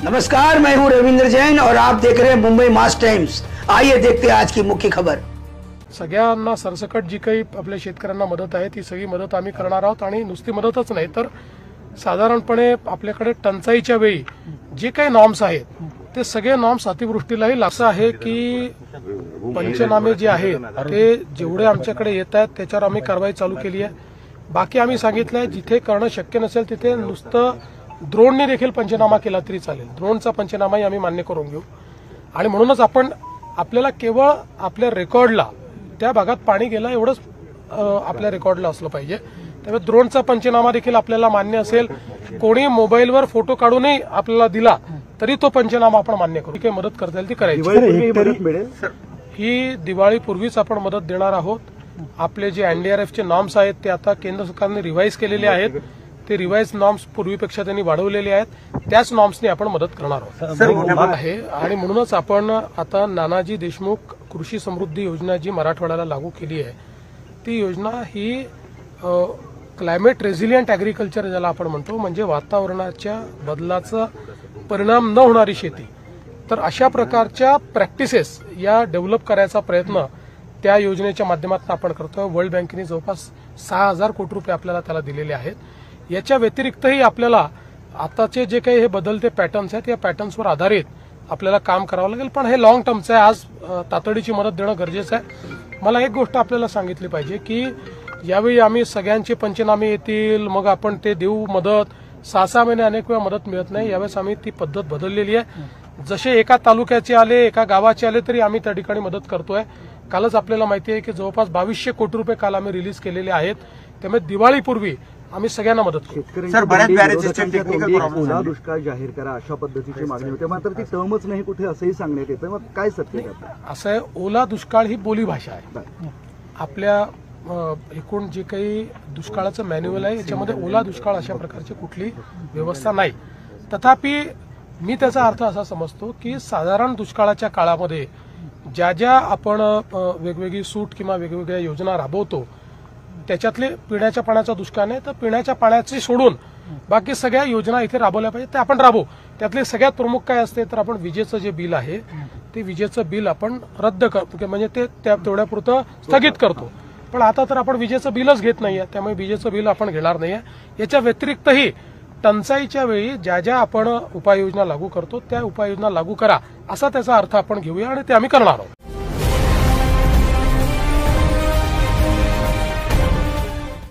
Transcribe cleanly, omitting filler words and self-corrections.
नमस्कार, मैं हूं रविंद्र जैन और आप देख रहे हैं मुंबई मास टाइम्स। आइए देखते हैं आज की मुख्य खबर। सगळ्यांना सरसकट जी काही आपल्या शेतकऱ्यांना मदत आहे ती सगळी मदत आम्ही करणार आहोत आणि नुसती मदतच नाही तर साधारणपणे आपल्याकडे टंचाईच्या वेळी जे काही नॉर्म्स आहेत ते सगळे नॉर्म्स अतिवृष्टीलाही लागू आहे की पंचनामे जे आहेत ते जेवढे आमच्याकडे येत आहेत त्याच्यावर आम्ही कारवाई चालू केली आहे। बाकी आम्ही सांगितलंय जिथे करणं शक्य नसेल तिथे नुसतं ड्रोनने देखील पंचनामा केला तरी चालेल, ड्रोनचा पंचनामाही आम्ही मान्य करून घेऊ आणि म्हणूनच आपण आपल्याला केवळ आपल्या रेकॉर्डला त्या भागात पाणी गेलं एवढंच आपल्या रेकॉर्डला असलं पाहिजे। त्यामुळे ड्रोनचा पंचनामा देखील आपल्याला मान्य असेल, कोणी मोबाईलवर फोटो काढूनही आपल्याला दिला तरी तो पंचनामा आपण मान्य करू। काही मदत करता येईल ती करायची। ही दिवाळीपूर्वीच आपण मदत देणार आहोत। आपले जे एनडीआरएफचे नॉर्म्स आहेत ते आता केंद्र सरकारने रिवाईज केलेले आहेत, ते रिवाईज नॉर्म्स पूर्वीपेक्षा त्यांनी वाढवलेले आहेत, त्याच नॉर्म्सने आपण मदत करणार आहोत आहे। आणि म्हणूनच आपण आता नानाजी देशमुख कृषी समृद्धी योजना जी मराठवाड्याला लागू केली आहे ती योजना ही क्लायमेट रेझिलियंट ऍग्रिकल्चर ज्याला आपण म्हणतो, म्हणजे वातावरणाच्या बदलाचा परिणाम न होणारी शेती, तर अशा प्रकारच्या प्रॅक्टिसेस या डेव्हलप करायचा प्रयत्न त्या योजनेच्या माध्यमातून आपण करतोय। वर्ल्ड बँकेने जवळपास 6,000 कोटी रुपये आपल्याला त्याला दिलेले आहेत। याच्या व्यतिरिक्तही आपल्याला आताचे जे काही हे बदलते पॅटर्न्स आहेत या पॅटर्न्सवर आधारित आपल्याला काम करावं लागेल, पण हे लॉंग टर्मचं आहे। आज तातडीची मदत देणं गरजेचं आहे। मला एक गोष्ट आपल्याला सांगितली पाहिजे की यावेळी आम्ही सगळ्यांचे पंचनामे येतील मग आपण ते देऊ मदत, 6-6 महिने अनेक वेळा मदत मिळत नाही। यावेळेस आम्ही ती पद्धत बदललेली आहे। जसे एका तालुक्याचे आले एका गावाचे आले तरी आम्ही त्या ठिकाणी मदत करतोय। कालच आपल्याला माहिती आहे की जवळपास 2200 कोटी रुपये काल आम्ही रिलीज केलेले आहेत। त्यामुळे दिवाळीपूर्वी आम्ही सगळ्यांना मदत करू। सर, बऱ्याच बॅरेजेसचे टेक्निकल प्रॉब्लेम, ओला दुष्काळ जाहीर करा अशा पद्धतीची मागणी होते, मात्र ती टर्मच नाही कुठे असंही सांगण्यात येतं। मग काय सत्य असं आहे, ओला दुष्काळ ही बोलीभाषा आहे। आपल्या एकूण जे काही दुष्काळाचं मॅन्युअल आहे याच्यामध्ये ओला दुष्काळ अशा प्रकारची कुठली व्यवस्था नाही। तथापि मी त्याचा अर्थ असा समजतो की साधारण दुष्काळाच्या काळामध्ये ज्या ज्या आपण वेगवेगळी सूट किंवा वेगवेगळ्या योजना राबवतो त्याच्यातले पिण्याच्या पाण्याचा दुष्काळ नाही तर पिण्याच्या पाण्याची सोडून बाकी सगळ्या योजना इथे राबवल्या पाहिजे, ते आपण राबवू। त्यातले सगळ्यात प्रमुख काय असते तर आपण विजेचं जे बिल आहे ते विजेचं बिल आपण रद्द करतो, म्हणजे ते तेवढ्यापुरतं स्थगित करतो। पण आता तर आपण विजेचं बिलच घेत नाहीये, त्यामुळे विजेचं बिल आपण घेणार नाहीये। याच्या व्यतिरिक्तही टंचाईच्या वेळी ज्या ज्या आपण उपाययोजना लागू करतो त्या उपाययोजना लागू करा असा त्याचा अर्थ आपण घेऊया आणि ते आम्ही करणार आहोत।